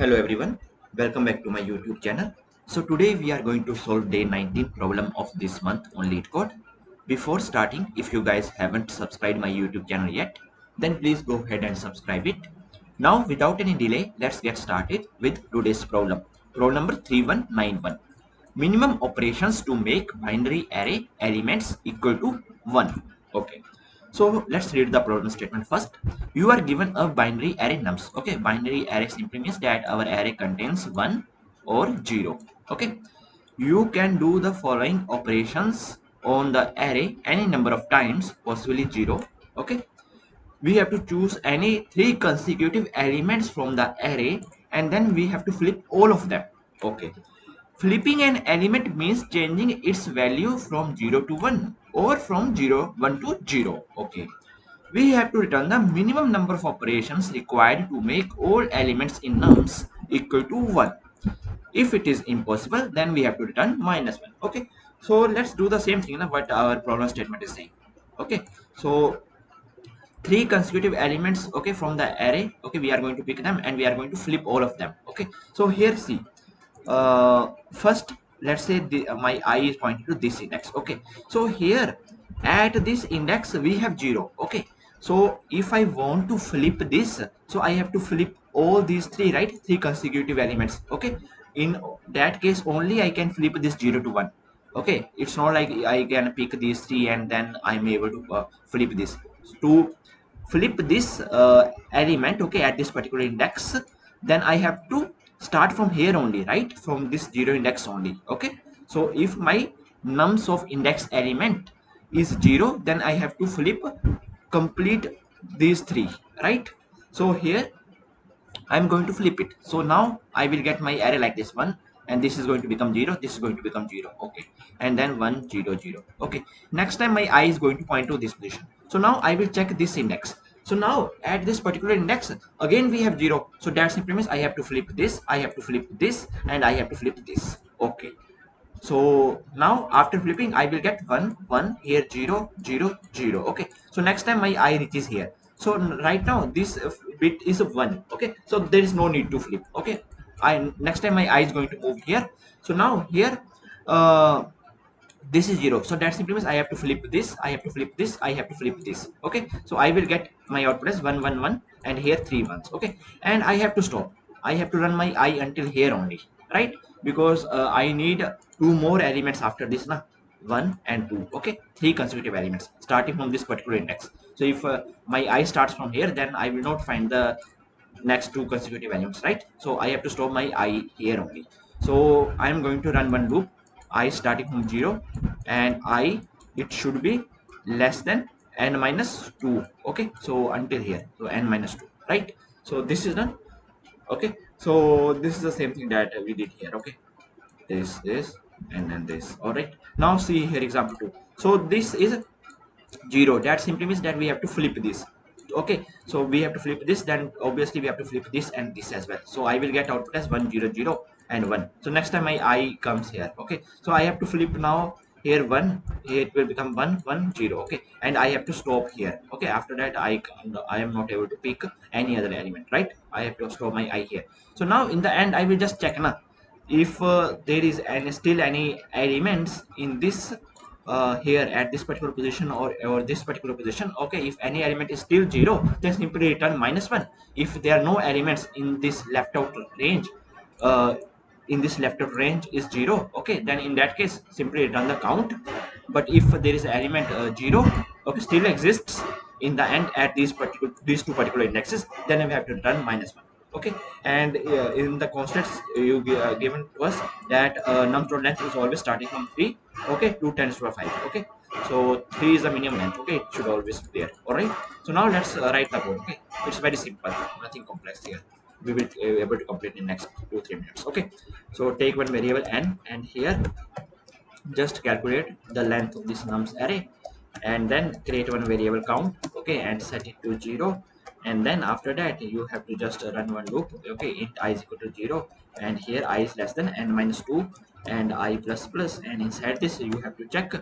Hello everyone, welcome back to my YouTube channel. So today we are going to solve day 19 problem of this month on LeetCode. Before starting, if you guys haven't subscribed my YouTube channel yet, then please go ahead and subscribe it. Now without any delay, let's get started with today's problem. Problem number 3191. Minimum operations to make binary array elements equal to 1. Okay. So let's read the problem statement first. You are given a binary array nums. Okay, binary array simply means that our array contains 1 or 0. Okay, you can do the following operations on the array any number of times, possibly 0. Okay, we have to choose any 3 consecutive elements from the array and then we have to flip all of them. Okay, flipping an element means changing its value from 0 to 1 or from 1 to 0. Okay, we have to return the minimum number of operations required to make all elements in nums equal to 1. If it is impossible, then we have to return -1. Okay, so let's do the same thing now what our problem statement is saying. Okay, so 3 consecutive elements, okay, from the array. Okay, we are going to pick them and we are going to flip all of them. Okay, so here see, first let's say my eye is pointing to this index. Okay, so here at this index we have 0. Okay, so if I want to flip this, so I have to flip all these 3, right? 3 consecutive elements. Okay, in that case only I can flip this 0 to 1. Okay, it's not like I can pick these 3 and then I'm able to flip this. To flip this element, okay, at this particular index, then I have to start from here only, right? From this 0 index only. Okay, so if my nums of index element is 0, then I have to flip complete these 3, right? So here I'm going to flip it. So now I will get my array like this one, and this is going to become 0, this is going to become 0. Okay, and then 1 0 0. Okay, next time my eye is going to point to this position. So now I will check this index. So now at this particular index again we have 0. So that simply means I have to flip this, I have to flip this, and I have to flip this. Okay, so now after flipping I will get 1 1 here, 0 0 0. Okay, so next time my eye reaches here, so right now this bit is a 1. Okay, so there is no need to flip. Okay, I next time my eye is going to move here. So now here this is 0, so that simply means I have to flip this, I have to flip this, I have to flip this. Okay, so I will get my output as 1 1 1 and here 3 ones. Okay, and I have to stop, I have to run my eye until here only, right? Because I need 2 more elements after this now, 1 and 2. Okay, 3 consecutive elements starting from this particular index. So if my eye starts from here, then I will not find the next 2 consecutive elements, right? So I have to stop my eye here only. So I am going to run one loop, I starting from 0, and I it should be less than n minus 2. Okay, so until here, so n minus 2, right? So this is done. Okay, so this is the same thing that we did here. Okay, this and then this. All right, now see here example 2. So this is 0, that simply means that we have to flip this. Okay, so we have to flip this, then obviously we have to flip this and this as well. So I will get output as 1 0 0 and 1. So next time my eye comes here. Okay, so I have to flip now here 1, here it will become 1 1 0. Okay, and I have to stop here. Okay, after that I am not able to pick any other element, right? I have to stop my eye here. So now in the end I will just check now if there is still any elements in this here at this particular position, or this particular position. Okay, if any element is still 0, then simply return -1. If there are no elements in this left out range, uh, is 0, okay, then in that case simply return the count. But if there is an element 0, okay, still exists in the end at these two particular indexes, then we have to return -1. Okay, and in the constants given to us that num.length is always starting from 3, okay, to 10 to the 5. Okay, so 3 is the minimum length. Okay, it should always be there. All right, so now let's write the code. Okay, it's very simple, nothing complex here. We will be able to complete in next 2-3 minutes. Okay, so take one variable n, and here just calculate the length of this nums array, and then create one variable count. Okay, and set it to 0, and then after that you have to just run one loop. Okay, int I is equal to 0, and here I is less than n minus 2 and I plus plus, and inside this you have to check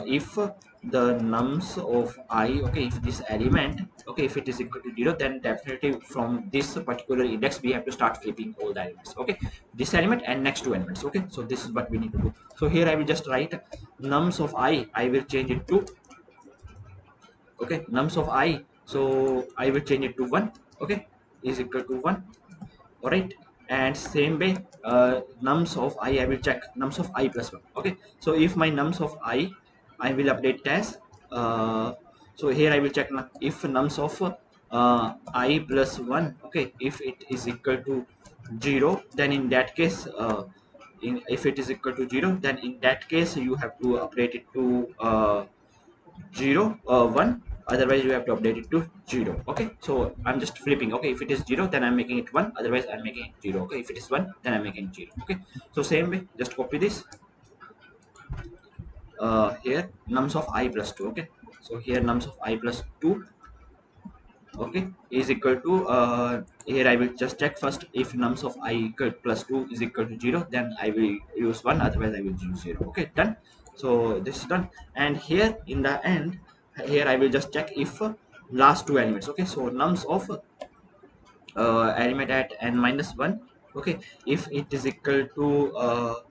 if the nums of I, okay, if this element, okay, if it is equal to 0, then definitely from this particular index we have to start flipping all the elements. Okay, this element and next two elements. Okay, so this is what we need to do. So here I will just write nums of I will change it to, okay, nums of I, so I will change it to 1. Okay, is equal to 1. All right, and same way nums of I will check nums of I plus 1. Okay, so if my nums of I will update as so here I will check if nums of I plus 1, okay, if it is equal to 0, then in that case if it is equal to 0, then in that case you have to update it to 0 1, otherwise you have to update it to 0. Okay, so I'm just flipping. Okay, if it is 0, then I'm making it 1, otherwise I'm making it 0. Okay, if it is 1, then I'm making it 0. Okay, so same way, just copy this here nums of I plus 2. Okay, so here nums of I plus 2, okay, is equal to here I will just check first if nums of I equal plus 2 is equal to 0, then I will use 1, otherwise I will use 0. Okay, done. So this is done, and here in the end, here I will just check if last two elements. Okay, so nums of element at n minus 1, okay, if it is equal to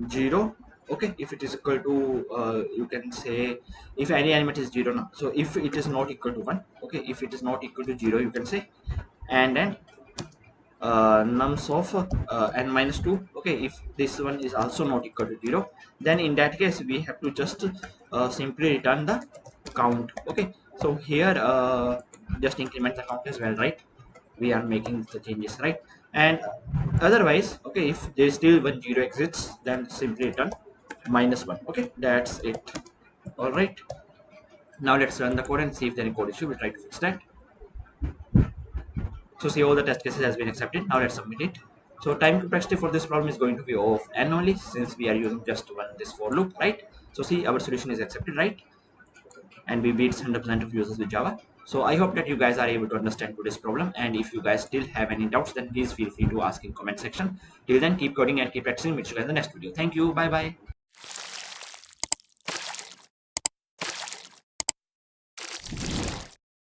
0, okay, if it is equal to you can say if any element is 0 now, so if it is not equal to 1, okay, if it is not equal to 0, you can say, and then nums of n minus 2, okay, if this one is also not equal to 0, then in that case we have to just simply return the count. Okay, so here just increment the count as well, right? We are making the changes, right? And otherwise, okay, if there is still one 0 exists, then simply return minus 1. Okay, that's it. All right, now let's run the code and see if there is code issue. We'll try to fix that. So see, all the test cases has been accepted. Now let's submit it. So time complexity for this problem is going to be O of n only, since we are using just one this for loop, right? So see, our solution is accepted, right? And we beat 100% of users with Java. So I hope that you guys are able to understand today's problem. And if you guys still have any doubts, then please feel free to ask in comment section. Till then, keep coding and keep practicing. Meet you guys in the next video. Thank you. Bye bye.